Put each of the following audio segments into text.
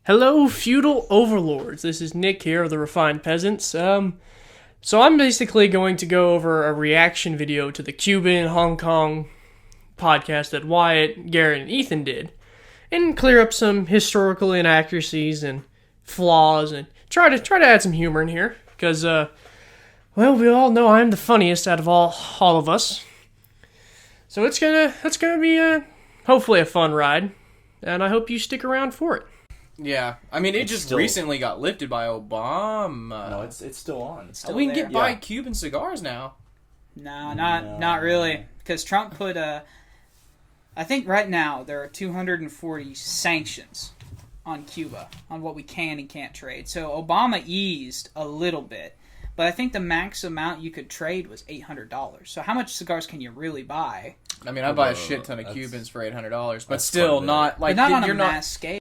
Hello, feudal overlords. This is Nick here of the Refined Peasants. So I'm basically going to go over a reaction video to the Cuban, Hong Kong podcast that Wyatt, Garrett, and Ethan did, and clear up some historical inaccuracies and flaws, and try to add some humor in here, because well, we all know I'm the funniest out of all of us. So it's gonna be hopefully a fun ride, and I hope you stick around for it. Yeah, I mean, it just recently got lifted by Obama. No, it's still on. It's still we can there. get buy Cuban cigars now. No, not really, because Trump put I think right now there are 240 sanctions on Cuba on what we can and can't trade. So Obama eased a little bit, but I think the max amount you could trade was $800. So how much cigars can you really buy? I mean, I buy a shit ton of Cubans for $800, but still not like but not on you're a mass scale.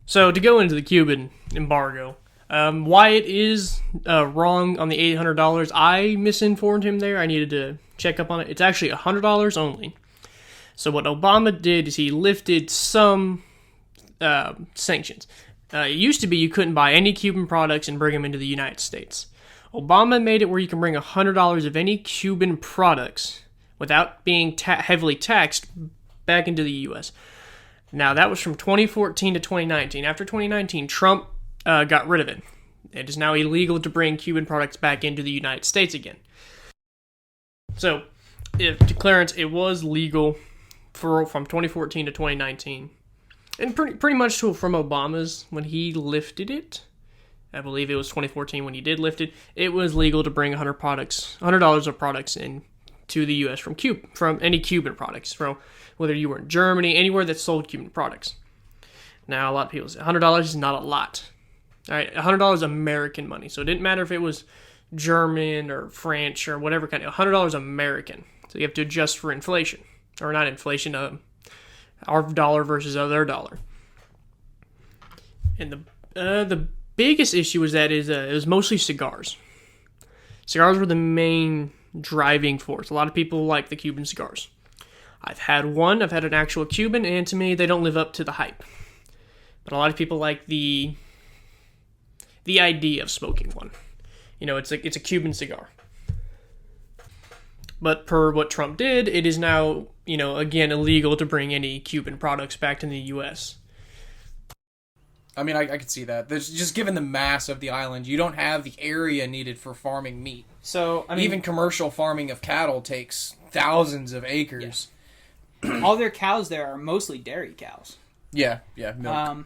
So to go into the Cuban embargo, Wyatt is wrong on the $800. I misinformed him there. I needed to check up on it. It's actually $100 only. So what Obama did is he lifted some sanctions. It used to be you couldn't buy any Cuban products and bring them into the United States. Obama made it where you can bring $100 of any Cuban products without being heavily taxed back into the U.S. Now, that was from 2014 to 2019. After 2019, Trump got rid of it. It is now illegal to bring Cuban products back into the United States again. So, to clearance, it was legal from 2014 to 2019. And pretty much from Obama's, when he lifted it, I believe it was 2014 when he did lift it, it was legal to bring $100 of products in to the U.S. from any Cuban products, from whether you were in Germany, anywhere that sold Cuban products. Now, a lot of people say $100 is not a lot. All right, $100 American money, so it didn't matter if it was German or French or whatever kind of $100 American. So you have to adjust for inflation, or not inflation, our dollar versus their dollar. And the biggest issue was that it was mostly cigars. Cigars were the main driving force. A lot of people like the Cuban cigars. I've had an actual Cuban, and to me, they don't live up to the hype. But a lot of people like the idea of smoking one. You know, it's a Cuban cigar. But per what Trump did, it is now, again, illegal to bring any Cuban products back to the U.S. I mean, I could see that. There's just given the mass of the island, you don't have the area needed for farming meat. So, I mean, even commercial farming of cattle takes thousands of acres. Yeah. All their cows there are mostly dairy cows. Yeah, milk.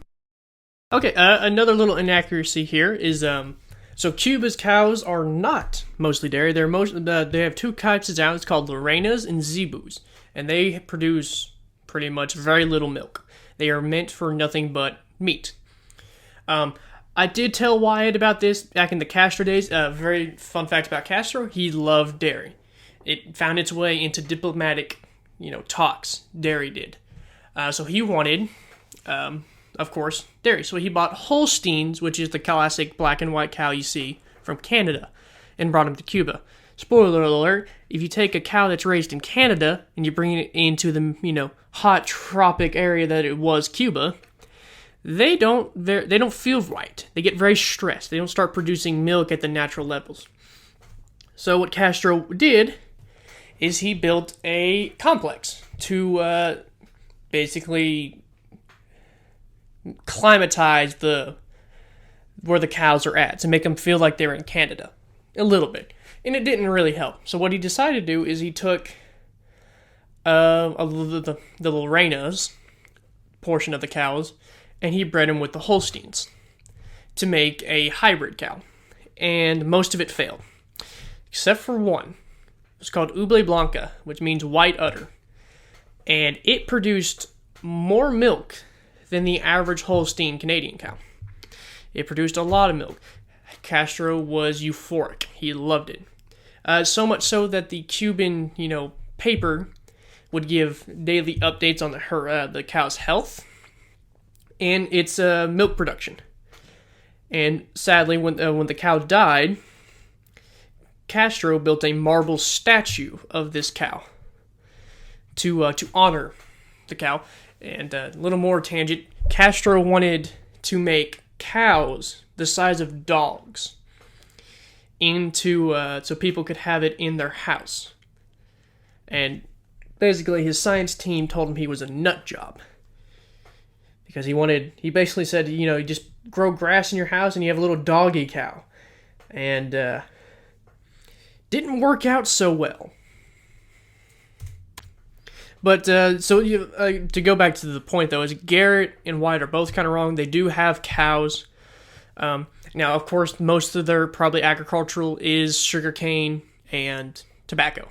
Okay, another little inaccuracy here is so Cuba's cows are not mostly dairy. They have two types of cows. It's called Lorenas and Zebus, and they produce pretty much very little milk. They are meant for nothing but meat. I did tell Wyatt about this back in the Castro days. Very fun fact about Castro: he loved dairy. It found its way into diplomatic, talks. Dairy did. So he wanted, of course, dairy. So he bought Holsteins, which is the classic black and white cow you see from Canada, and brought them to Cuba. Spoiler alert, if you take a cow that's raised in Canada and you bring it into the, hot tropic area that it was Cuba, they don't feel right. They get very stressed. They don't start producing milk at the natural levels. So what Castro did is he built a complex to basically climatize where the cows are at, to make them feel like they're in Canada a little bit. And it didn't really help. So what he decided to do is he took the Lorenas portion of the cows, and he bred them with the Holsteins to make a hybrid cow. And most of it failed, except for one. It's called Uble Blanca, which means white udder. And it produced more milk than the average Holstein Canadian cow. It produced a lot of milk. Castro was euphoric. He loved it. So much so that the Cuban, paper would give daily updates on the cow's health and its milk production. And sadly, when the cow died, Castro built a marble statue of this cow to honor the cow. And a little more tangent, Castro wanted to make cows the size of dogs into so people could have it in their house. And basically his science team told him he was a nut job. Because he basically said, you just grow grass in your house and you have a little doggy cow. And didn't work out so well. But, to go back to the point, though, is Garrett and White are both kind of wrong. They do have cows. Now, of course, most of their probably agricultural is sugarcane and tobacco.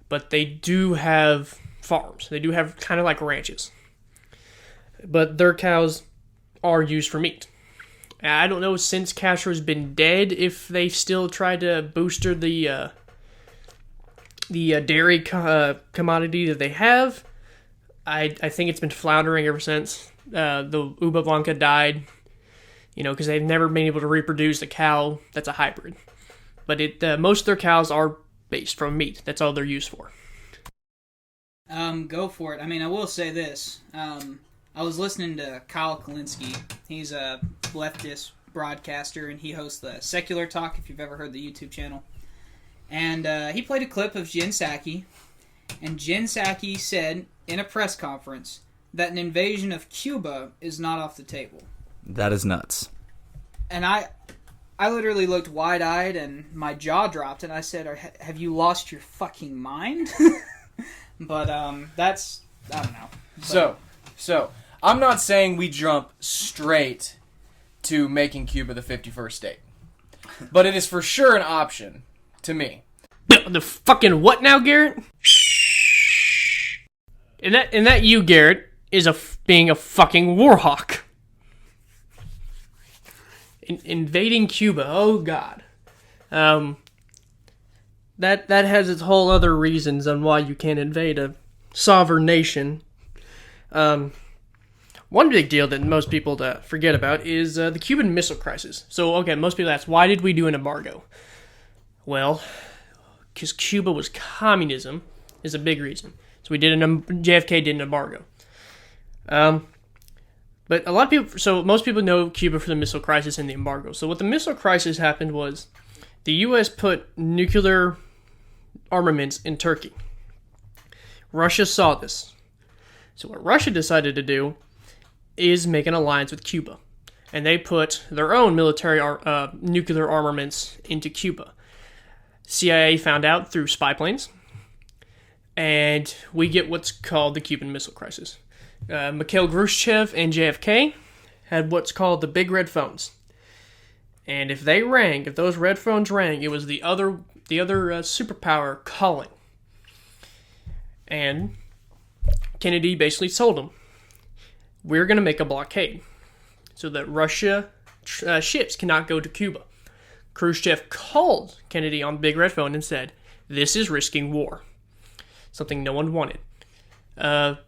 But they do have farms. They do have kind of like ranches. But their cows are used for meat. I don't know, since Castro's been dead, if they've still tried to booster the dairy commodity that they have. I think it's been floundering ever since the Uba Blanca died, because they've never been able to reproduce a cow that's a hybrid. But most of their cows are based from meat. That's all they're used for. Go for it. I mean, I will say this. I was listening to Kyle Kalinske. He's a leftist broadcaster, and he hosts the Secular Talk, if you've ever heard the YouTube channel. And he played a clip of Jen Psaki, and Jen Psaki said in a press conference that an invasion of Cuba is not off the table. That is nuts. And I literally looked wide-eyed, and my jaw dropped, and I said, have you lost your fucking mind? But that's, I don't know. But, So, I'm not saying we jump straight to making Cuba the 51st state. But it is for sure an option to me. The fucking what now, Garrett? And that you, Garrett, is being a fucking warhawk. Invading Cuba, oh god. That has its whole other reasons on why you can't invade a sovereign nation. One big deal that most people forget about is the Cuban Missile Crisis. So, okay, most people ask, why did we do an embargo? Well, because Cuba was communism is a big reason. So JFK did an embargo. But a lot of people, so most people know Cuba for the missile crisis and the embargo. So what the missile crisis happened was the U.S. put nuclear armaments in Turkey. Russia saw this. So what Russia decided to do is make an alliance with Cuba. And they put their own military nuclear armaments into Cuba. CIA found out through spy planes. And we get what's called the Cuban Missile Crisis. Mikhail Khrushchev and JFK had what's called the big red phones. And if those red phones rang, it was the other superpower calling. And Kennedy basically told them, we're going to make a blockade so that Russia ships cannot go to Cuba. Khrushchev called Kennedy on the big red phone and said, this is risking war. Something no one wanted. The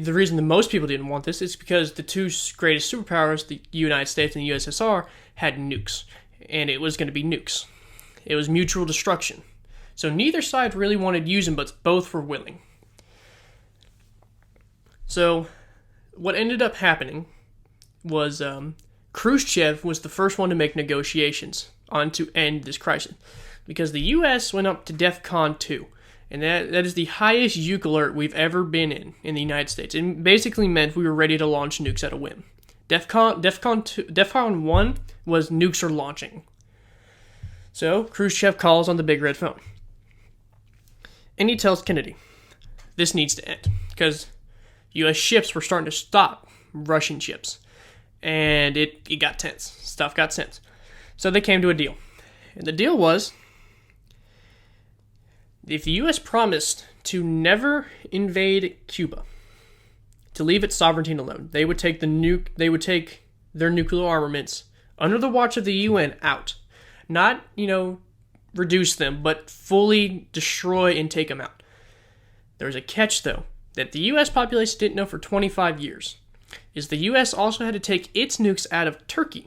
reason that most people didn't want this is because the two greatest superpowers, the United States and the USSR, had nukes. And it was going to be nukes. It was mutual destruction. So neither side really wanted to use them, but both were willing. So what ended up happening was Khrushchev was the first one to make negotiations on to end this crisis. Because the U.S. went up to DEFCON 2. And that is the highest uke alert we've ever been in the United States. It basically meant we were ready to launch nukes at a whim. DEFCON 1 was nukes are launching. So Khrushchev calls on the big red phone. And he tells Kennedy, this needs to end. Because U.S. ships were starting to stop Russian ships. And it got tense. Stuff got tense. So they came to a deal. And the deal was, if the U.S. promised to never invade Cuba, to leave its sovereignty alone, they would take their nuclear armaments under the watch of the UN out. Not, reduce them, but fully destroy and take them out. There's a catch, though, that the U.S. population didn't know for 25 years, is the U.S. also had to take its nukes out of Turkey.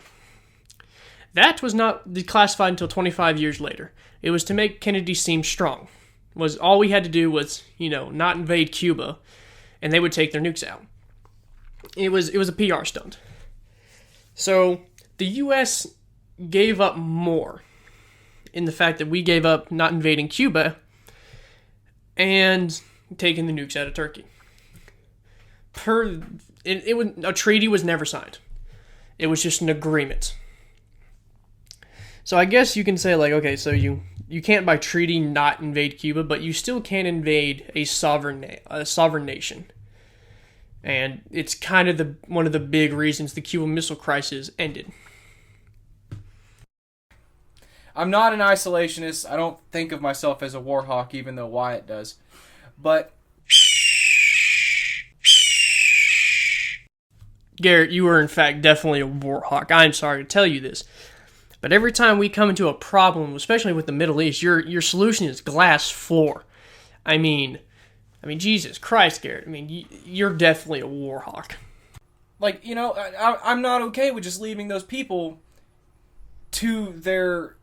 That was not declassified until 25 years later. It was to make Kennedy seem strong. Was all we had to do was, not invade Cuba, and they would take their nukes out. it was a PR stunt. So the U.S. gave up more in the fact that we gave up not invading Cuba and taking the nukes out of Turkey. A treaty was never signed. It was just an agreement. So I guess you can say, like, okay, so you can't by treaty not invade Cuba, but you still can't invade a sovereign nation. And it's kind of one of the big reasons the Cuban Missile Crisis ended. I'm not an isolationist. I don't think of myself as a war hawk, even though Wyatt does. But Garrett, you are in fact definitely a war hawk. I'm sorry to tell you this. But every time we come into a problem, especially with the Middle East, your solution is glass floor. I mean, Jesus Christ, Garrett. I mean, you're definitely a war hawk. Like, I'm not okay with just leaving those people to their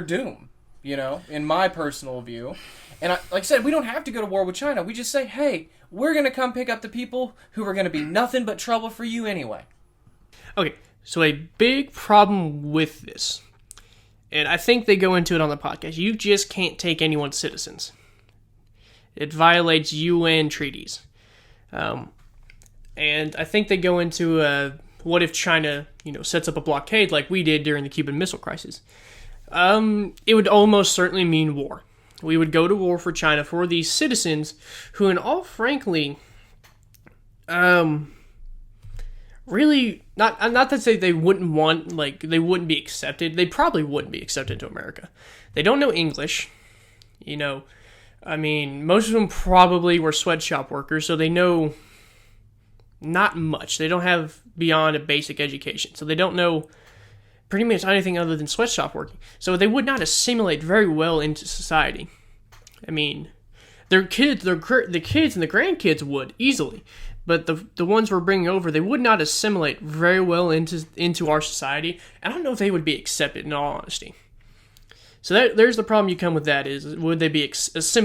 doom, in my personal view. And like I said, we don't have to go to war with China. We just say, hey, we're going to come pick up the people who are going to be nothing but trouble for you anyway. Okay, so a big problem with this, and I think they go into it on the podcast, you just can't take anyone's citizens. It violates UN treaties. And I think they go into what if China, sets up a blockade like we did during the Cuban Missile Crisis. It would almost certainly mean war. We would go to war for China for these citizens who, in all frankly, really, not to say they they wouldn't be accepted. They probably wouldn't be accepted to America. They don't know English. Most of them probably were sweatshop workers, so they know not much. They don't have beyond a basic education, so they don't know pretty much anything other than sweatshop working. So they would not assimilate very well into society. The kids and the grandkids would easily, but the ones we're bringing over, they would not assimilate very well into our society. I don't know if they would be accepted, in all honesty. So there's the problem you come with that is, would they be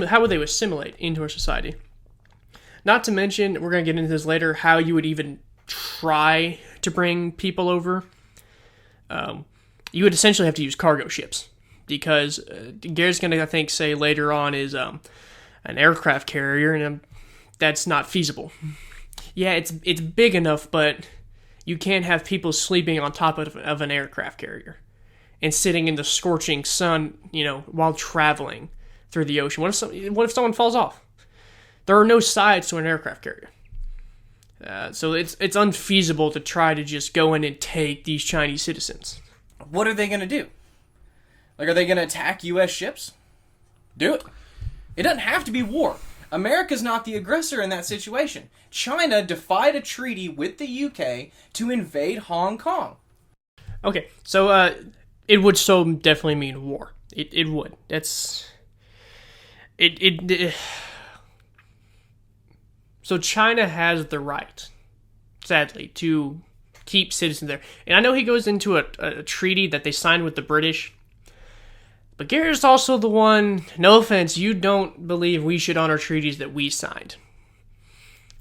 how would they assimilate into our society? Not to mention, we're going to get into this later, how you would even try to bring people over. You would essentially have to use cargo ships, because Garrett's going to, I think, say later on is an aircraft carrier, and that's not feasible. Yeah, it's big enough, but you can't have people sleeping on top of an aircraft carrier and sitting in the scorching sun, while traveling through the ocean. What if someone falls off? There are no sides to an aircraft carrier. So it's unfeasible to try to just go in and take these Chinese citizens. What are they going to do? Like, are they going to attack U.S. ships? Do it. It doesn't have to be war. America's not the aggressor in that situation. China defied a treaty with the UK to invade Hong Kong. Okay, so it would so definitely mean war. It would. So China has the right, sadly, to keep citizens there. And I know he goes into a treaty that they signed with the British. But Garrett's also the one, no offense, you don't believe we should honor treaties that we signed.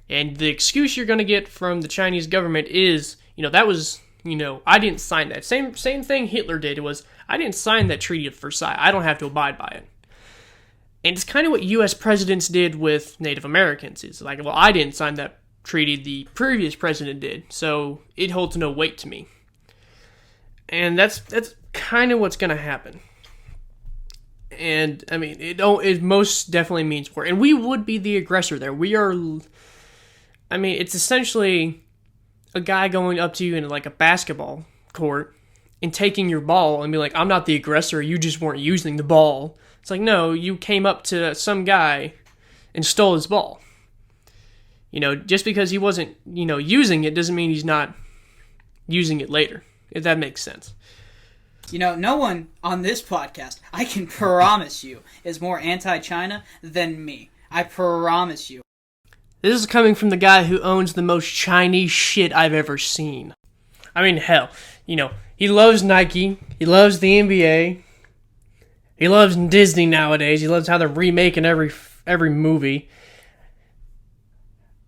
And the excuse you're going to get from the Chinese government is, that was, I didn't sign that. Same thing Hitler did was, I didn't sign that Treaty of Versailles. I don't have to abide by it. And it's kind of what U.S. presidents did with Native Americans. It's like, well, I didn't sign that treaty, the previous president did, so it holds no weight to me. And that's kind of what's going to happen. And, it most definitely means war. And we would be the aggressor there. We are, it's essentially a guy going up to you in, like, a basketball court and taking your ball and be like, I'm not the aggressor, you just weren't using the ball. It's like, no, you came up to some guy and stole his ball. Just because he wasn't, using it doesn't mean he's not using it later, if that makes sense. No one on this podcast, I can promise you, is more anti-China than me. I promise you. This is coming from the guy who owns the most Chinese shit I've ever seen. Hell, he loves Nike, he loves the NBA, he loves Disney nowadays, he loves how they're remaking every movie.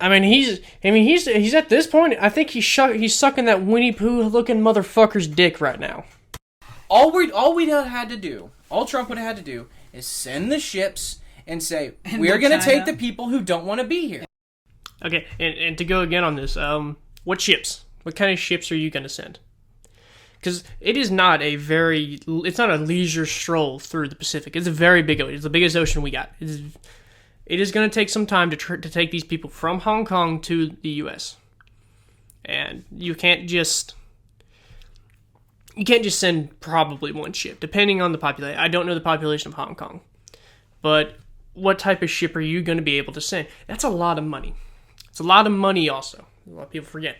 he's at this point. I think he's sucking that Winnie Pooh looking motherfucker's dick right now. All Trump would have had to do, is send the ships and say, we're going to take the people who don't want to be here. Okay, and to go again on this, what ships? What kind of ships are you going to send? Because it is not it's not a leisure stroll through the Pacific. It's a very big ocean. It's the biggest ocean we got. It is going to take some time to take these people from Hong Kong to the U.S. And you can't just send probably one ship, depending on the population. I don't know the population of Hong Kong. But what type of ship are you going to be able to send? That's a lot of money. It's a lot of money also. A lot of people forget.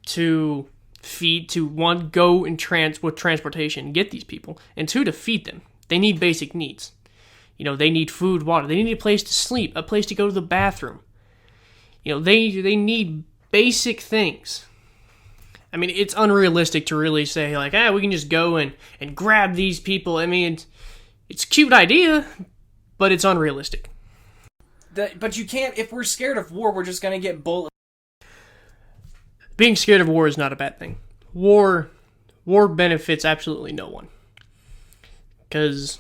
To feed, to one, go and with transportation and get these people, and two, to feed them. They need basic needs. They need food, water. They need a place to sleep, a place to go to the bathroom. They need basic things. I mean, it's unrealistic to really say, like, we can just go and grab these people. I mean, it's a cute idea, but it's unrealistic. But you can't, if we're scared of war, we're just going to get bullets. Being scared of war is not a bad thing. War benefits absolutely no one. Because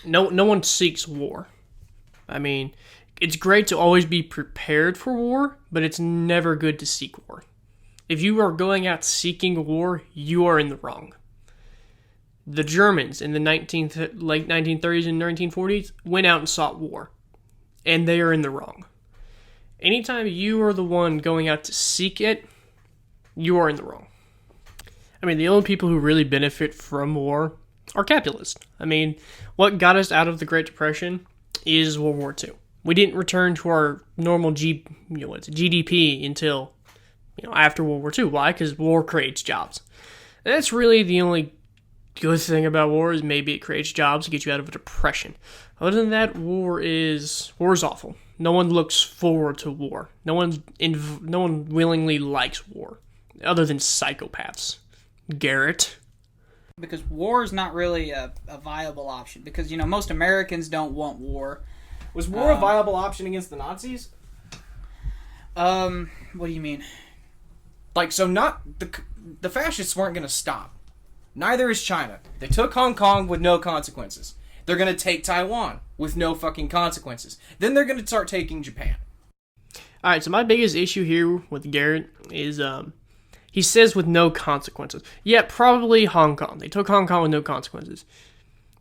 no one seeks war. I mean, it's great to always be prepared for war, but it's never good to seek war. If you are going out seeking war, you are in the wrong. The Germans in the late 1930s and 1940s went out and sought war. And they are in the wrong. Anytime you are the one going out to seek it, you are in the wrong. I mean, the only people who really benefit from war are capitalists. I mean, what got us out of the Great Depression is World War II. We didn't return to our normal GDP until after World War II. Why? Because war creates jobs. And that's really the only good thing about war, is maybe it creates jobs to get you out of a depression. Other than that, war is awful. No one looks forward to war. No one willingly likes war, other than psychopaths. Garrett. Because war is not really a viable option. Because most Americans don't want war. Was war a viable option against the Nazis? What do you mean? Not the fascists weren't going to stop. Neither is China. They took Hong Kong with no consequences. They're going to take Taiwan with no fucking consequences. Then they're going to start taking Japan. Alright, so my biggest issue here with Garrett is, he says with no consequences. Yeah, probably Hong Kong. They took Hong Kong with no consequences.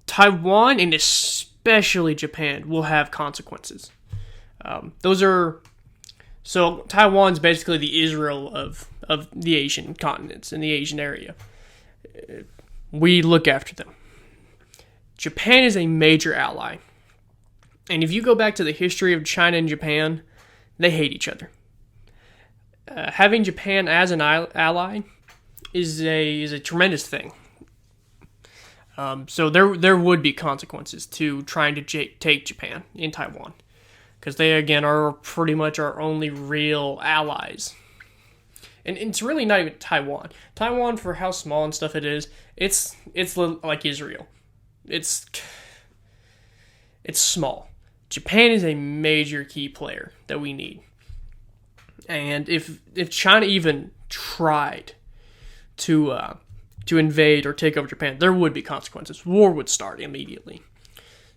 Taiwan, and especially Japan, will have consequences. So Taiwan's basically the Israel of the Asian continents and the Asian area. We look after them. Japan is a major ally. And if you go back to the history of China and Japan, they hate each other. Having Japan as an ally is a tremendous thing. So there would be consequences to trying to take Japan in Taiwan. Because they, again, are pretty much our only real allies. And it's really not even Taiwan. Taiwan, for how small and stuff it is, it's like Israel. It's small. Japan is a major key player that we need. And if China even tried to invade or take over Japan, there would be consequences. War would start immediately.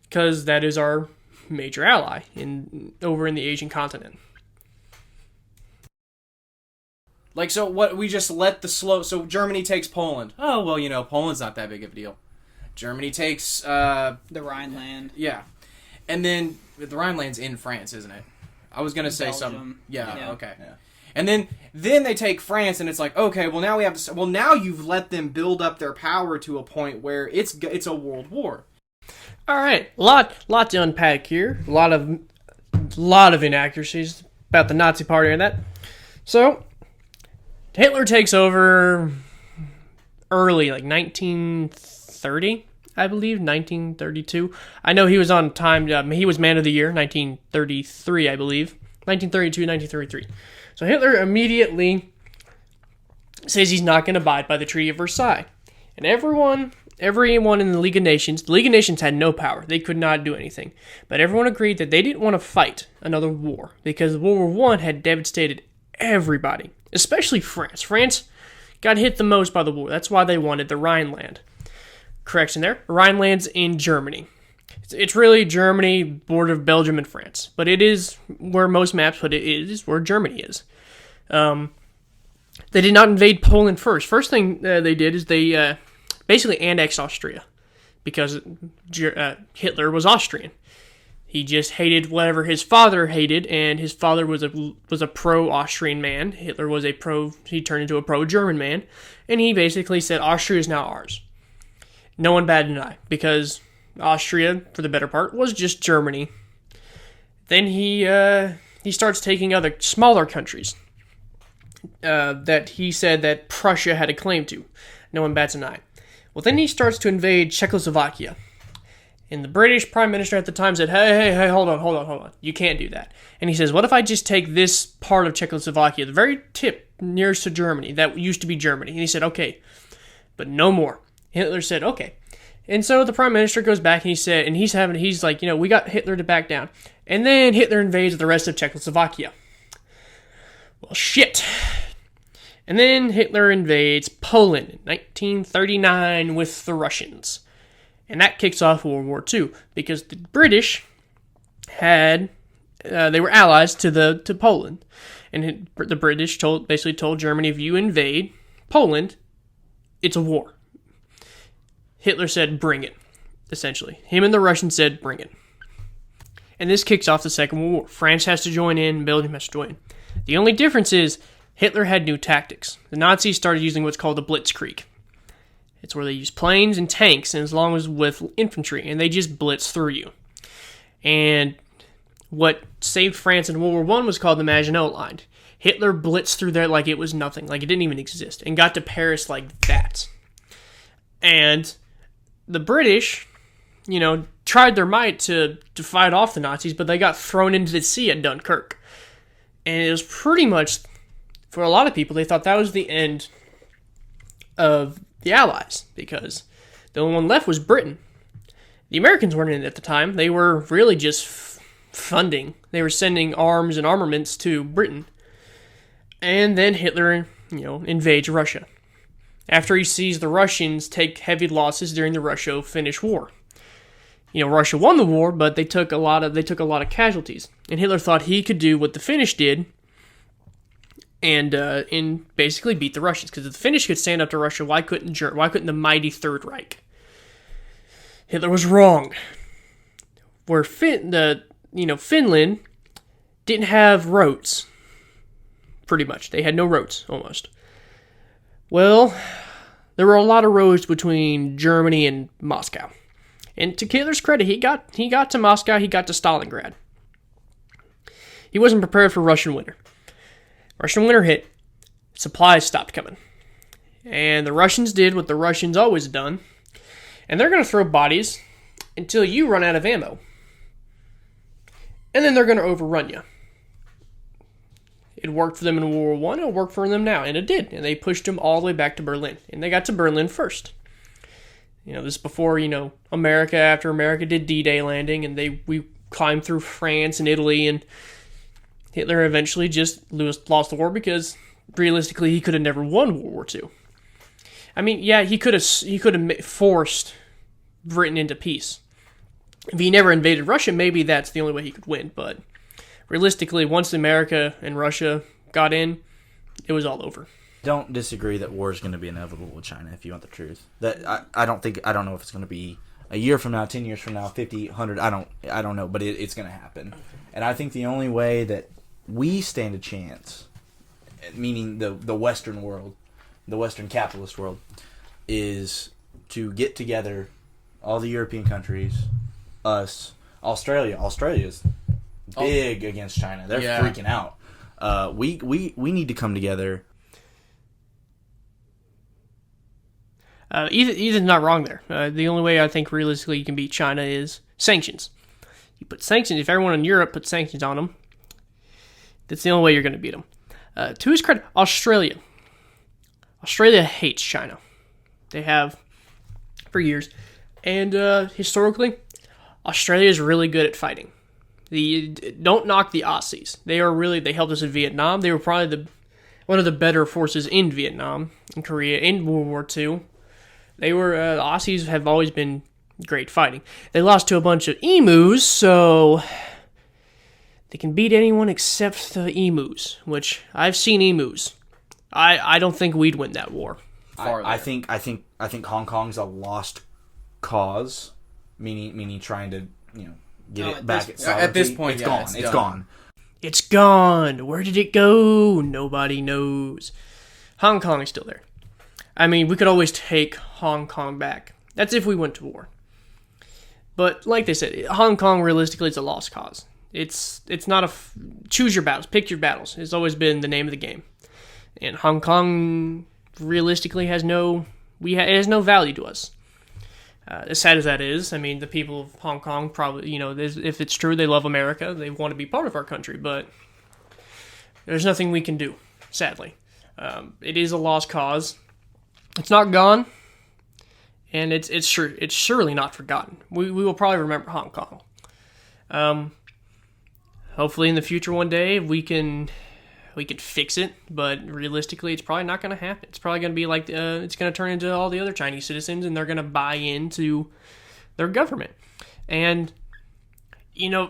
Because that is our major ally over in the Asian continent. So what, we just let so Germany takes Poland. Oh, well, Poland's not that big of a deal. Germany takes the Rhineland. Yeah. And then the Rhineland's in France, isn't it? I was going to say Belgium. something. Yeah, okay. Yeah. And then they take France, and it's like, okay, well, now we have to, now you've let them build up their power to a point where it's a world war. All right, lot to unpack here. A lot of inaccuracies about the Nazi Party and that. So Hitler takes over early, 1930, I believe, 1932. I know he was on time. He was Man of the Year, 1933, I believe, 1932, 1933. So Hitler immediately says he's not going to abide by the Treaty of Versailles. And everyone everyone in the League of Nations had no power. They could not do anything. But everyone agreed that they didn't want to fight another war because World War I had devastated everybody, especially France. France got hit the most by the war. That's why they wanted the Rhineland. Correction there. Rhineland's in Germany. It's really Germany, border of Belgium and France. But it is where most maps put it is where Germany is. They did not invade Poland first. First thing they did is they basically annexed Austria because Hitler was Austrian. He just hated whatever his father hated, and his father was a pro-Austrian man. Hitler was he turned into a pro-German man, and he basically said Austria is now ours. No one batted an eye because Austria, for the better part, was just Germany. Then he starts taking other smaller countries that he said that Prussia had a claim to. No one bats an eye. Well, then he starts to invade Czechoslovakia. And the British Prime Minister at the time said, hey, hold on. You can't do that. And he says, what if I just take this part of Czechoslovakia, the very tip nearest to Germany, that used to be Germany? And he said, okay, but no more. Hitler said, okay. And so the Prime Minister goes back and he said, and he's like, we got Hitler to back down. And then Hitler invades the rest of Czechoslovakia. Well, shit. And then Hitler invades Poland in 1939 with the Russians. And that kicks off World War II because the British they were allies to Poland. And the British basically told Germany, if you invade Poland, it's a war. Hitler said, bring it, essentially. Him and the Russians said, bring it. And this kicks off the Second World War. France has to join in, Belgium has to join in. The only difference is Hitler had new tactics. The Nazis started using what's called the Blitzkrieg. It's where they use planes and tanks, and as long as with infantry, and they just blitz through you. And what saved France in World War I was called the Maginot Line. Hitler blitzed through there like it was nothing, like it didn't even exist, and got to Paris like that. And the British, tried their might to fight off the Nazis, but they got thrown into the sea at Dunkirk. And it was pretty much, for a lot of people, they thought that was the end of the Allies, because the only one left was Britain. The Americans weren't in it at the time. They were really just funding. They were sending arms and armaments to Britain. And then Hitler, invades Russia. After he sees the Russians take heavy losses during the Russo-Finnish War. Russia won the war, but they took a lot of casualties. And Hitler thought he could do what the Finnish did and basically beat the Russians. Because if the Finnish could stand up to Russia, why couldn't the mighty Third Reich? Hitler was wrong. Where Finland didn't have roads. Pretty much. They had no roads, almost. Well, there were a lot of roads between Germany and Moscow. And to Hitler's credit, he got to Moscow, he got to Stalingrad. He wasn't prepared for Russian winter. Russian winter hit, supplies stopped coming. And the Russians did what the Russians always done, and they're going to throw bodies until you run out of ammo. And then they're going to overrun you. It worked for them in World War I, it'll work for them now, and it did. And they pushed them all the way back to Berlin. And they got to Berlin first. This is before, America, after America did D-Day landing, and we climbed through France and Italy, and Hitler eventually just lost the war because, realistically, he could have never won World War II. I mean, yeah, he could have forced Britain into peace. If he never invaded Russia, maybe that's the only way he could win, but realistically, once America and Russia got in, it was all over. Don't disagree that war is going to be inevitable with China, if you want the truth. That I don't know if it's going to be a year from now, 10 years from now, 50, 100, I don't know, but it's going to happen. And I think the only way that we stand a chance, meaning the Western world, the Western capitalist world, is to get together, all the European countries, us, Australia. Australia's big against China. They're freaking out. We need to come together. Ethan's not wrong there. The only way I think realistically you can beat China is sanctions. You put sanctions, if everyone in Europe puts sanctions on them, that's the only way you're going to beat them. To his credit, Australia hates China. They have for years. And historically, Australia is really good at fighting. Don't knock the Aussies. They helped us in Vietnam. They were probably one of the better forces in Vietnam, in Korea, in World War II. The Aussies have always been great fighting. They lost to a bunch of emus, so they can beat anyone except the emus, which I've seen emus. I don't think we'd win that war. I think Hong Kong's a lost cause, meaning trying to get it back at this point. It's gone. It's gone. It's gone. Where did it go? Nobody knows. Hong Kong is still there. I mean, we could always take Hong Kong back. That's if we went to war. But like they said, Hong Kong realistically is a lost cause. It's not choose your battles, pick your battles. It's always been the name of the game. And Hong Kong realistically has no value to us. As sad as that is, I mean, the people of Hong Kong probably, if it's true, they love America. They want to be part of our country, but there's nothing we can do, sadly. It is a lost cause. It's not gone, and it's surely not forgotten. We will probably remember Hong Kong. Hopefully in the future one day we can fix it, but realistically it's probably not going to happen. It's probably going to be like it's going to turn into all the other Chinese citizens, and they're going to buy into their government. And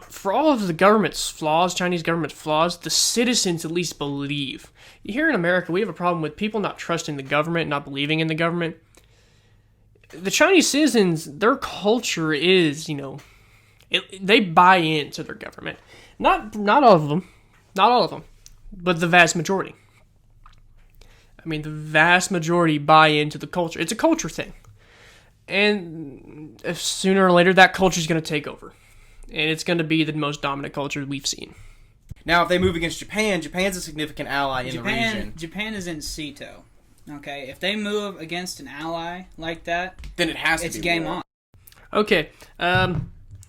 for all of the government's flaws, Chinese government's flaws, the citizens at least believe. Here in America, we have a problem with people not trusting the government, not believing in the government. The Chinese citizens, their culture is, they buy into their government. Not all of them. Not all of them. But the vast majority. I mean, the vast majority buy into the culture. It's a culture thing. And sooner or later, that culture is going to take over. And it's going to be the most dominant culture we've seen. Now, if they move against Japan, Japan's a significant ally in the region. Japan is in SEATO. Okay, if they move against an ally like that, then it has to be it's game on. Okay,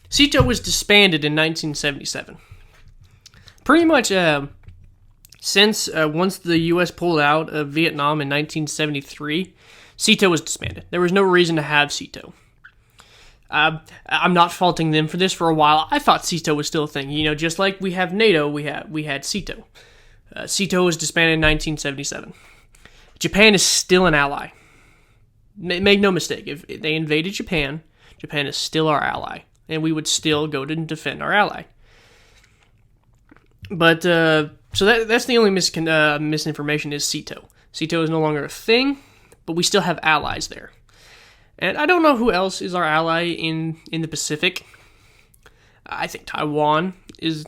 SEATO was disbanded in 1977. Pretty much, since once the U.S. pulled out of Vietnam in 1973, SEATO was disbanded. There was no reason to have SEATO. I'm not faulting them for this. For a while, I thought SEATO was still a thing. Just like we have NATO, we had SEATO. SEATO was disbanded in 1977. Japan is still an ally. Make no mistake. If they invaded Japan, Japan is still our ally, and we would still go to defend our ally. But so that's the only misinformation is SEATO. SEATO is no longer a thing, but we still have allies there. And I don't know who else is our ally in the Pacific. I think Taiwan is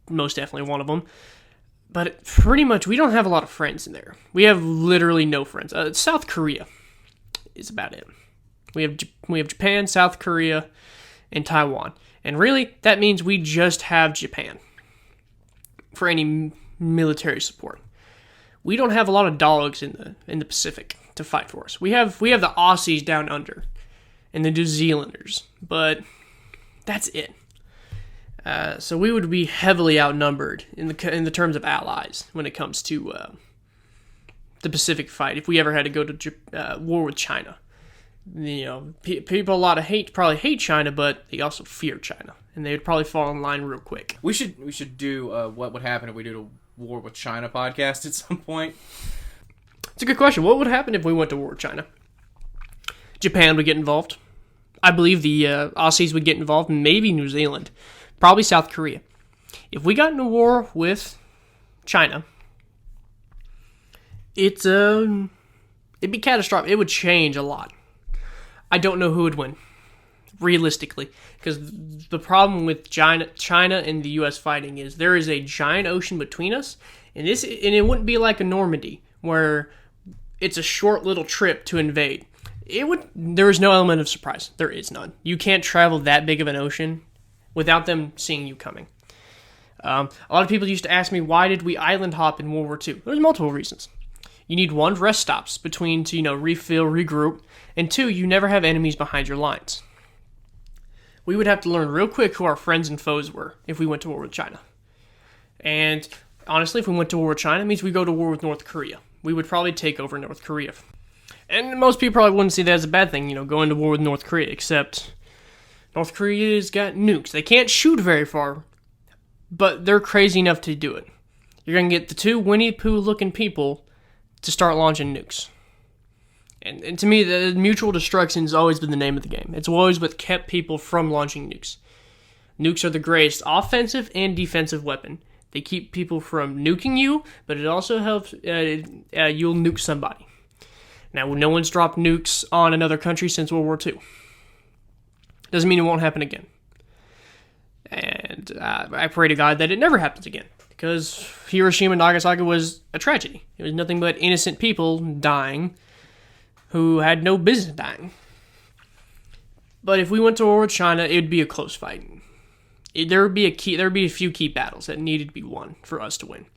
most definitely one of them. But pretty much, we don't have a lot of friends in there. We have literally no friends. South Korea is about it. We have Japan, South Korea, and Taiwan. And really, that means we just have Japan for any military support. We don't have a lot of dogs in the Pacific to fight for us. We have the Aussies down under and the New Zealanders, but that's it. So we would be heavily outnumbered in the terms of allies when it comes to the Pacific fight. If we ever had to go to war with China, people probably hate China, but they also fear China, and they would probably fall in line real quick. We should do what would happen if we did a war with China podcast at some point. It's a good question. What would happen if we went to war with China? Japan would get involved. I believe the Aussies would get involved, maybe New Zealand. Probably South Korea. If we got in a war with China, it'd be catastrophic. It would change a lot. I don't know who would win, realistically, because the problem with China and the U.S. fighting is there is a giant ocean between us, and it wouldn't be like a Normandy where it's a short little trip to invade. There is no element of surprise. There is none. You can't travel that big of an ocean without them seeing you coming. A lot of people used to ask me, why did we island hop in World War II? There's multiple reasons. You need one, rest stops between to refill, regroup, and two, you never have enemies behind your lines. We would have to learn real quick who our friends and foes were if we went to war with China. And honestly, if we went to war with China, it means we go to war with North Korea. We would probably take over North Korea. And most people probably wouldn't see that as a bad thing, going to war with North Korea, except North Korea's got nukes. They can't shoot very far, but they're crazy enough to do it. You're going to get the two Winnie the Pooh looking people to start launching nukes. And to me, the mutual destruction has always been the name of the game. It's always what kept people from launching nukes. Nukes are the greatest offensive and defensive weapon. They keep people from nuking you, but it also helps you'll nuke somebody. Now, no one's dropped nukes on another country since World War II. Doesn't mean it won't happen again. And I pray to God that it never happens again, because Hiroshima and Nagasaki was a tragedy. It was nothing but innocent people dying who had no business dying. But if we went to war with China, it would be a close fight. There would be a few key battles that needed to be won for us to win.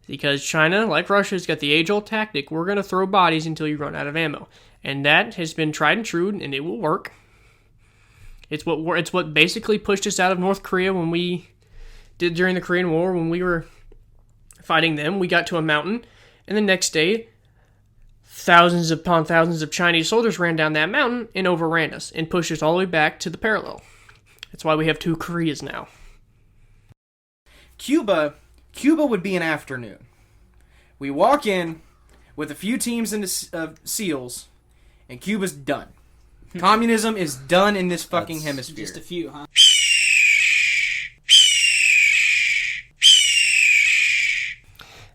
Because China, like Russia, has got the age-old tactic, we're going to throw bodies until you run out of ammo. And that has been tried and true, and it will work. It's what basically pushed us out of North Korea when we did during the Korean War, when we were fighting them. We got to a mountain, and the next day, thousands upon thousands of Chinese soldiers ran down that mountain and overran us, and pushed us all the way back to the parallel. That's why we have two Koreas now. Cuba would be an afternoon. We walk in with a few teams into SEALs, and Cuba's done. Communism is done in this fucking hemisphere. Just a few, huh?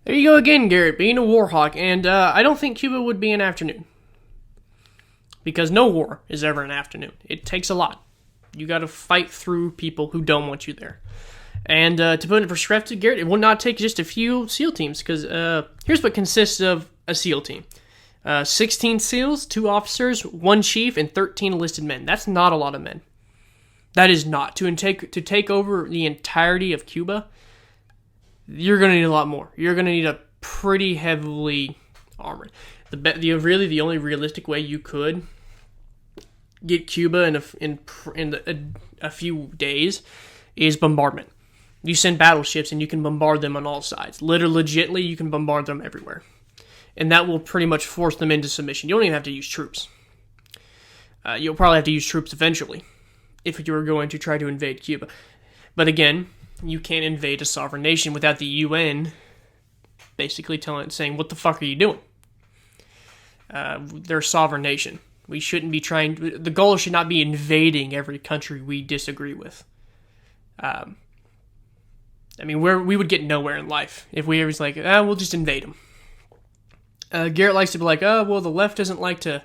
There you go again, Garrett, being a war hawk, and I don't think Cuba would be an afternoon. Because no war is ever an afternoon. It takes a lot. You gotta fight through people who don't want you there. And to put it in perspective, Garrett, it will not take just a few SEAL teams, because here's what consists of a SEAL team. 16 SEALs, 2 officers, 1 chief, and 13 enlisted men. That's not a lot of men. That is not. To take over the entirety of Cuba, you're going to need a lot more. You're going to need a pretty heavily armored. Really, the only realistic way you could get Cuba in a few days is bombardment. You send battleships and you can bombard them on all sides. Legitimately, you can bombard them everywhere. And that will pretty much force them into submission. You don't even have to use troops. You'll probably have to use troops eventually if you were going to try to invade Cuba. But again, you can't invade a sovereign nation without the UN basically saying, what the fuck are you doing? They're a sovereign nation. We shouldn't be the goal should not be invading every country we disagree with. We would get nowhere in life if we was like, we'll just invade them. Garrett likes to be like, the left doesn't like to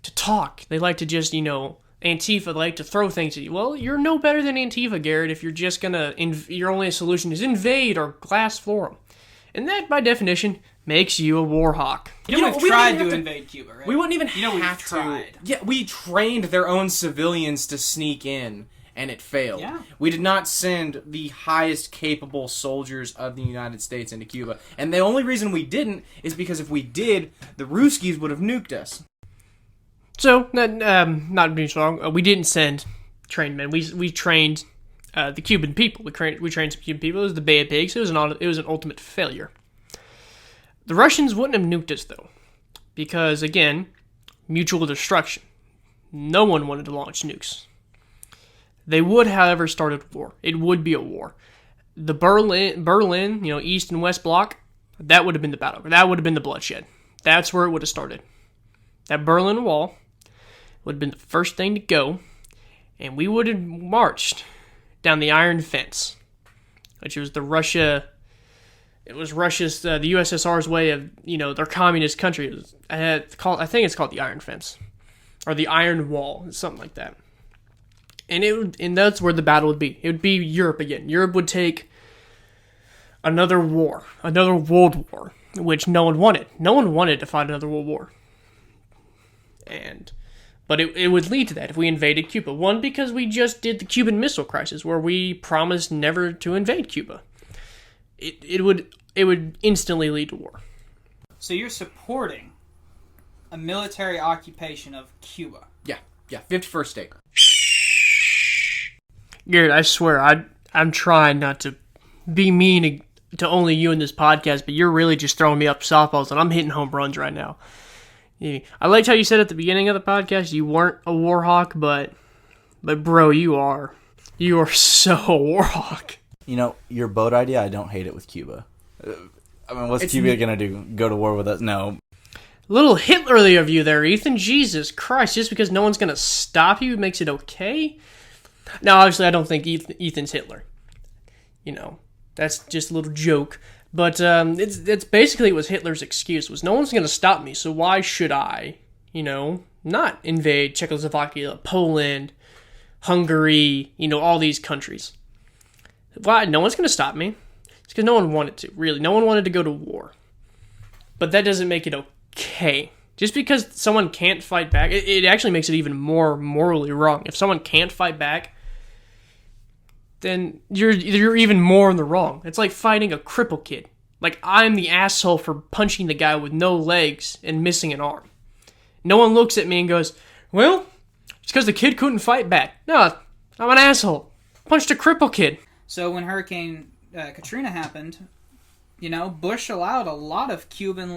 talk. They like to just, Antifa like to throw things at you. Well, you're no better than Antifa, Garrett, if you're just your only solution is invade or glass floor them. And that, by definition, makes you a war hawk. We've tried to invade Cuba, right? We wouldn't even have to. Yeah, we trained their own civilians to sneak in, and it failed. Yeah. We did not send the highest capable soldiers of the United States into Cuba. And the only reason we didn't is because if we did, the Ruskies would have nuked us. So, not being wrong, we didn't send trained men. We trained the Cuban people. We trained some Cuban people. It was the Bay of Pigs. It was an ultimate failure. The Russians wouldn't have nuked us, though. Because, again, mutual destruction. No one wanted to launch nukes. They would, however, start a war. It would be a war. The Berlin, East and West Bloc, that would have been the battle. That would have been the bloodshed. That's where it would have started. That Berlin Wall would have been the first thing to go, and we would have marched down the Iron Fence, which was Russia's, the USSR's way of, their communist country. I think it's called the Iron Fence, or the Iron Wall, something like that. And that's where the battle would be. It would be Europe again. Europe would take another war, another world war, which no one wanted. No one wanted to fight another world war. But it would lead to that if we invaded Cuba. One, because we just did the Cuban Missile Crisis, where we promised never to invade Cuba. It would instantly lead to war. So you're supporting a military occupation of Cuba? Yeah, 51st state. Garrett, I swear, I'm trying not to be mean to only you in this podcast, but you're really just throwing me up softballs, and I'm hitting home runs right now. I liked how you said at the beginning of the podcast you weren't a war hawk, but bro, you are. You are so a war hawk. You know, your boat idea, I don't hate it with Cuba. I mean, what's Cuba going to do? Go to war with us? No. Little Hitlerly of you there, Ethan. Jesus Christ, just because no one's going to stop you makes it okay? Now, obviously, I don't think Ethan's Hitler. You know, that's just a little joke. But it's basically was Hitler's excuse, was no one's going to stop me, so why should I, not invade Czechoslovakia, Poland, Hungary, all these countries. Why? No one's going to stop me. It's because no one wanted to, really. No one wanted to go to war. But that doesn't make it okay. Just because someone can't fight back, it actually makes it even more morally wrong. If someone can't fight back, then you're even more in the wrong. It's like fighting a cripple kid. Like, I'm the asshole for punching the guy with no legs and missing an arm. No one looks at me and goes, well, it's because the kid couldn't fight back. No, I'm an asshole. Punched a cripple kid. So when Hurricane Katrina happened, Bush allowed a lot of Cuban,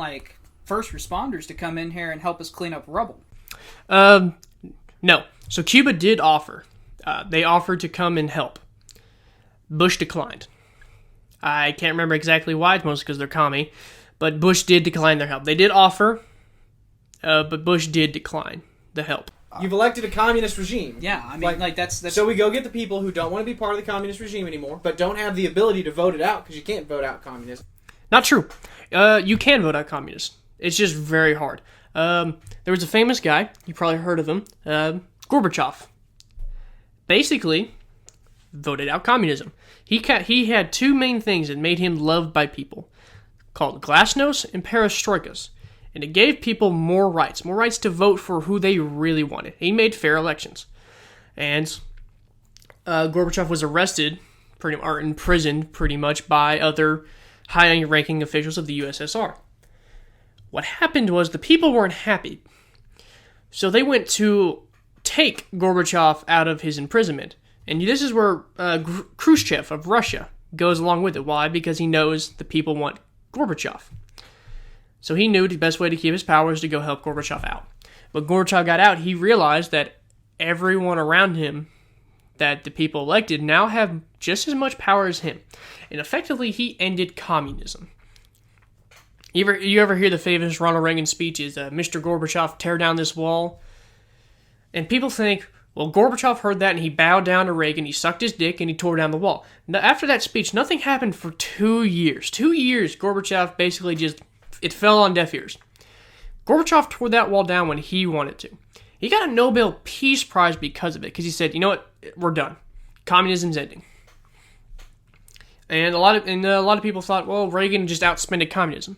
first responders to come in here and help us clean up rubble. No. So Cuba did offer. They offered to come and help. Bush declined. I can't remember exactly why. It's mostly because they're commie. But Bush did decline their help. They did offer, but Bush did decline the help. You've elected a communist regime. Yeah, I mean, that's... So we go get the people who don't want to be part of the communist regime anymore, but don't have the ability to vote it out, because you can't vote out communists. Not true. You can vote out communists. It's just very hard. There was a famous guy, you probably heard of him, Gorbachev. Basically, voted out communism. He had two main things that made him loved by people, called glasnost and perestroikas. And it gave people more rights to vote for who they really wanted. He made fair elections. And Gorbachev was arrested, or imprisoned pretty much, by other high-ranking officials of the USSR. What happened was the people weren't happy. So they went to take Gorbachev out of his imprisonment. And this is where Khrushchev of Russia goes along with it. Why? Because he knows the people want Gorbachev. So he knew the best way to keep his power is to go help Gorbachev out. When Gorbachev got out, he realized that everyone around him that the people elected now have just as much power as him. And effectively, he ended communism. You ever hear the famous Ronald Reagan speeches, Mr. Gorbachev, tear down this wall? And people think, well, Gorbachev heard that and he bowed down to Reagan, he sucked his dick, and he tore down the wall. Now, after that speech, nothing happened for 2 years. 2 years, Gorbachev basically it fell on deaf ears. Gorbachev tore that wall down when he wanted to. He got a Nobel Peace Prize because of it, because he said, you know what, we're done. Communism's ending. And a lot of people thought, well, Reagan just outspended communism.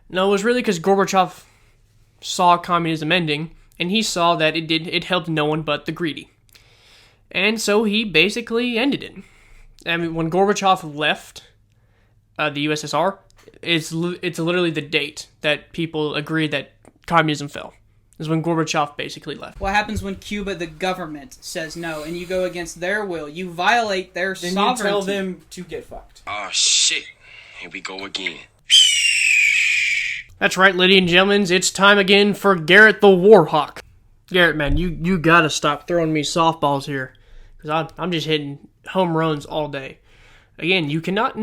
No, it was really because Gorbachev saw communism ending, and he saw that it helped no one but the greedy. And so he basically ended it. I mean, when Gorbachev left the USSR, it's literally the date that people agree that communism fell. Is when Gorbachev basically left. What happens when Cuba, the government, says no, and you go against their will? You violate their sovereignty. Then you tell them to get fucked. Oh, shit. Here we go again. That's right, ladies and gentlemen. It's time again for Garrett the Warhawk. Garrett, man, you gotta stop throwing me softballs here. Because I'm just hitting home runs all day. Again, you cannot,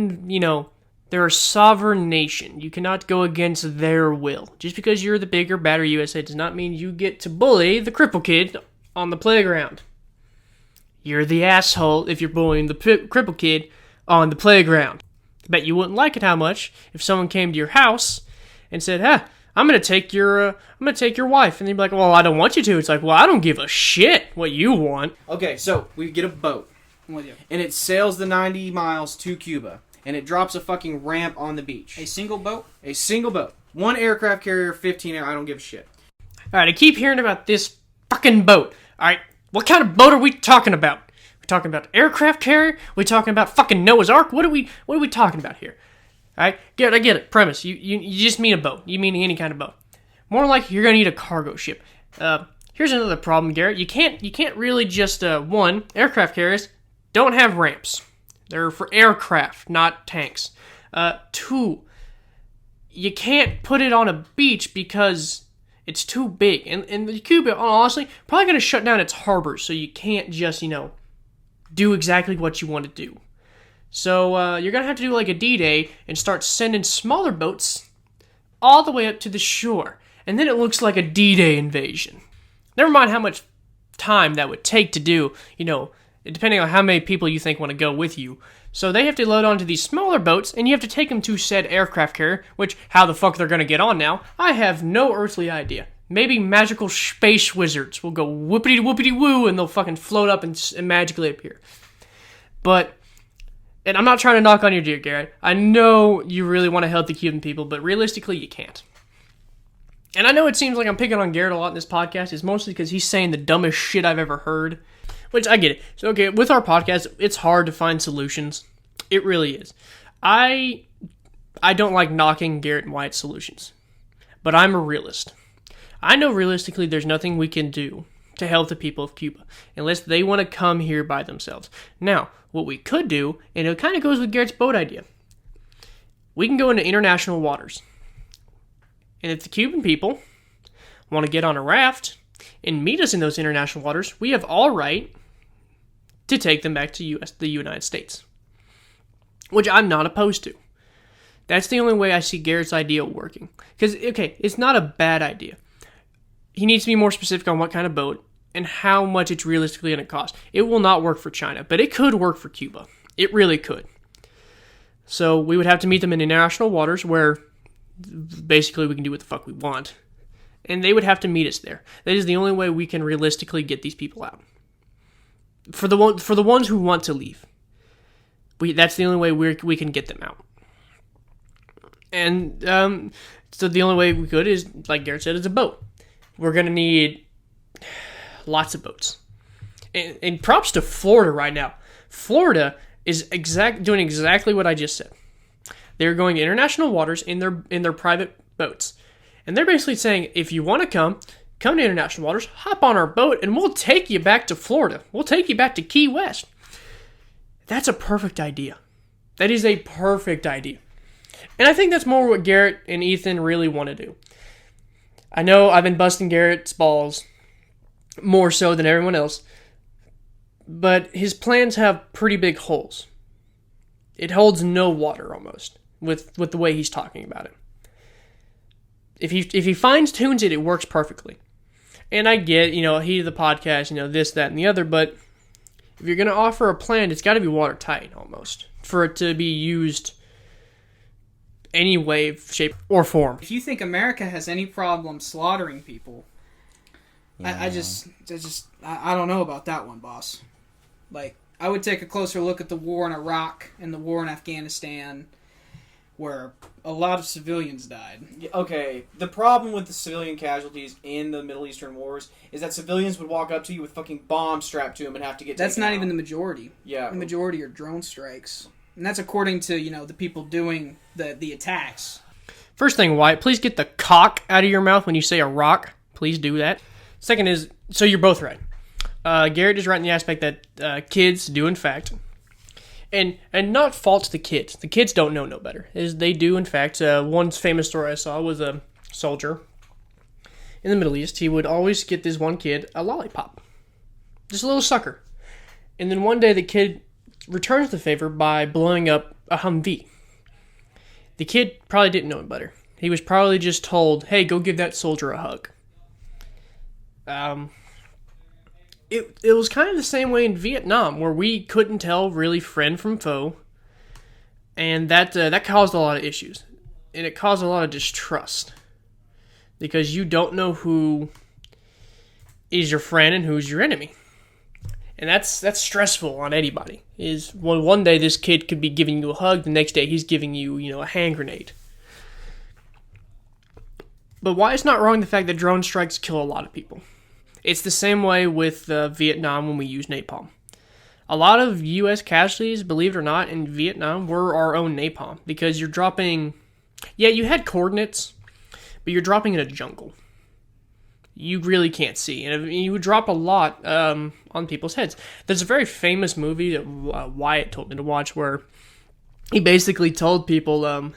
they're a sovereign nation. You cannot go against their will. Just because you're the bigger, badder USA does not mean you get to bully the cripple kid on the playground. You're the asshole if you're bullying the cripple kid on the playground. I bet you wouldn't like it how much if someone came to your house and said, I'm gonna take your wife, and you'd be like, well, I don't want you to. It's like, well, I don't give a shit what you want. Okay, so we get a boat, I'm with you. and it sails the 90 miles to Cuba, and it drops a fucking ramp on the beach. A single boat? A single boat. One aircraft carrier, 15 air. I don't give a shit. All right, I keep hearing about this fucking boat. All right, what kind of boat are we talking about? We talking about aircraft carrier? We talking about fucking Noah's Ark? What are we talking about here? All right, Garrett, I get it. Premise. You just mean a boat. You mean any kind of boat. More like you're gonna need a cargo ship. Here's another problem, Garrett. You can't really just one, aircraft carriers don't have ramps. They're for aircraft, not tanks. 2, you can't put it on a beach because It's too big. And Cuba, honestly, probably going to shut down its harbors, so you can't just, do exactly what you want to do. So you're going to have to do like a D-Day and start sending smaller boats all the way up to the shore. And then it looks like a D-Day invasion. Never mind how much time that would take to do, depending on how many people you think want to go with you. So they have to load onto these smaller boats, and you have to take them to said aircraft carrier, which, how the fuck they're going to get on now, I have no earthly idea. Maybe magical space wizards will go whoopity-whoopity-woo, and they'll fucking float up and magically appear. But, and I'm not trying to knock on your dear Garrett. I know you really want to help the Cuban people, but realistically, you can't. And I know it seems like I'm picking on Garrett a lot in this podcast. It's mostly because he's saying the dumbest shit I've ever heard. Which, I get it. So, okay, with our podcast, it's hard to find solutions. It really is. I don't like knocking Garrett and Wyatt's solutions. But I'm a realist. I know realistically there's nothing we can do to help the people of Cuba unless they want to come here by themselves. Now, what we could do, and it kind of goes with Garrett's boat idea, we can go into international waters. And if the Cuban people want to get on a raft and meet us in those international waters, we have all right to take them back to the United States, which I'm not opposed to. That's the only way I see Garrett's idea working. Because, okay, it's not a bad idea. He needs to be more specific on what kind of boat and how much it's realistically going to cost. It will not work for China, but it could work for Cuba. It really could. So we would have to meet them in international waters where basically we can do what the fuck we want. And they would have to meet us there. That is the only way we can realistically get these people out. For the ones who want to leave. That's the only way we can get them out. And so the only way we could is, like Garrett said, is a boat. We're going to need lots of boats. And props to Florida right now. Florida is doing exactly what I just said. They're going international waters in their private boats. And they're basically saying, if you want to come to international waters, hop on our boat, and we'll take you back to Florida. We'll take you back to Key West. That's a perfect idea. That is a perfect idea. And I think that's more what Garrett and Ethan really want to do. I know I've been busting Garrett's balls more so than everyone else, but his plans have pretty big holes. It holds no water almost with the way he's talking about it. If he fine-tunes it, it works perfectly. And I get, heat of the podcast, this, that, and the other, but if you're going to offer a plan, it's got to be watertight almost for it to be used any way, shape, or form. If you think America has any problem slaughtering people, yeah. I don't know about that one, boss. Like, I would take a closer look at the war in Iraq and the war in Afghanistan, where a lot of civilians died. Okay, the problem with the civilian casualties in the Middle Eastern wars is that civilians would walk up to you with fucking bombs strapped to them and have to get That's taken not out. even the majority. Yeah. The majority are drone strikes. And that's according to, the people doing the attacks. First thing, Wyatt, please get the cock out of your mouth when you say a rock. Please do that. Second is, so you're both right. Garrett is right in the aspect that kids do, in fact, and not fault the kids. The kids don't know no better. They do, in fact. One famous story I saw was a soldier in the Middle East. He would always get this one kid a lollipop. Just a little sucker. And then one day the kid returns the favor by blowing up a Humvee. The kid probably didn't know him better. He was probably just told, hey, go give that soldier a hug. It was kind of the same way in Vietnam, where we couldn't tell really friend from foe, and that caused a lot of issues, and it caused a lot of distrust, because you don't know who is your friend and who's your enemy, and that's stressful on anybody. One day this kid could be giving you a hug, the next day he's giving you a hand grenade. But why it's not wrong the fact that drone strikes kill a lot of people. It's the same way with Vietnam when we use napalm. A lot of U.S. casualties, believe it or not, in Vietnam were our own napalm. Because you're dropping... Yeah, you had coordinates, but you're dropping in a jungle. You really can't see. And you would drop a lot on people's heads. There's a very famous movie that Wyatt told me to watch where he basically told people...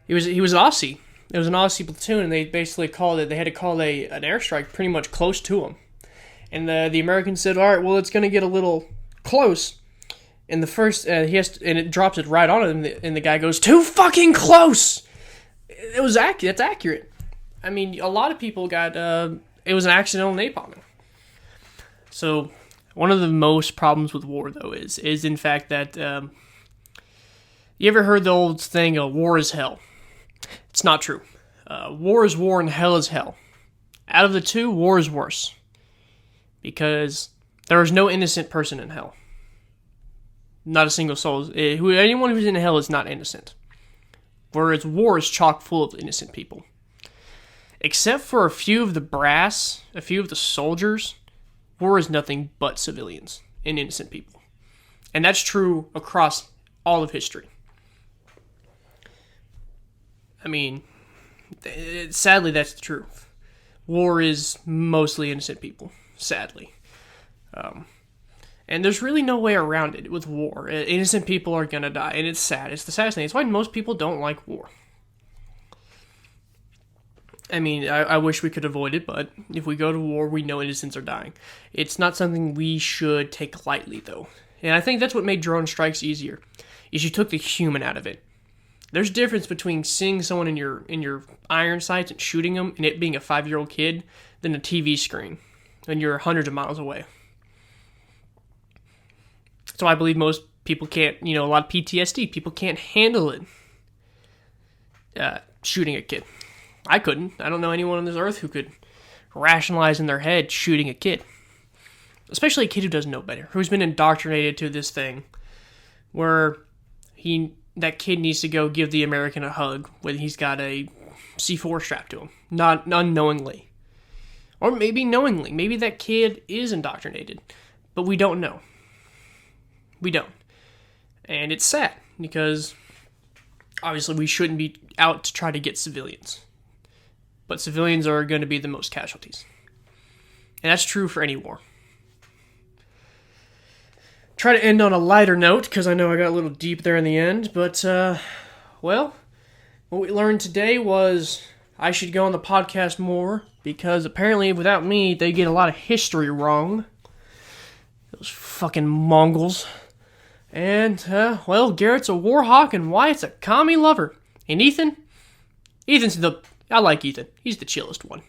He was Aussie. it was an Aussie platoon, and they basically they had to call an airstrike pretty much close to them. And the Americans said, all right, well, it's going to get a little close. And the first, and it drops it right on him, and the guy goes, too fucking close! It was accurate. That's accurate. I mean, a lot of people got, it was an accidental napalming. So, one of the most problems with war, though, is in fact that, you ever heard the old thing, war is hell? It's not true. War is war and hell is hell. Out of the two, war is worse. Because there is no innocent person in hell. Not a single soul. Anyone who's in hell is not innocent. Whereas war is chock full of innocent people. Except for a few of the brass, a few of the soldiers, war is nothing but civilians and innocent people. And that's true across all of history. I mean, sadly, that's the truth. War is mostly innocent people, sadly. And there's really no way around it with war. Innocent people are going to die, and it's sad. It's the saddest thing. It's why most people don't like war. I mean, I wish we could avoid it, but if we go to war, we know innocents are dying. It's not something we should take lightly, though. And I think that's what made drone strikes easier, is you took the human out of it. There's a difference between seeing someone in your iron sights and shooting them, and it being a 5-year-old kid, than a TV screen, when you're hundreds of miles away. So I believe most people can't, a lot of PTSD, people can't handle it. Shooting a kid. I couldn't. I don't know anyone on this earth who could rationalize in their head shooting a kid. Especially a kid who doesn't know better, who's been indoctrinated to this thing where that kid needs to go give the American a hug when he's got a C4 strapped to him. Not unknowingly. Or maybe knowingly. Maybe that kid is indoctrinated. But we don't know. We don't. And it's sad, because obviously we shouldn't be out to try to get civilians. But civilians are going to be the most casualties. And that's true for any war. Try to end on a lighter note, because I know I got a little deep there in the end. But, what we learned today was I should go on the podcast more, because apparently without me, they get a lot of history wrong. Those fucking Mongols. And, Garrett's a war hawk and Wyatt's a commie lover. And Ethan's I like Ethan. He's the chillest one.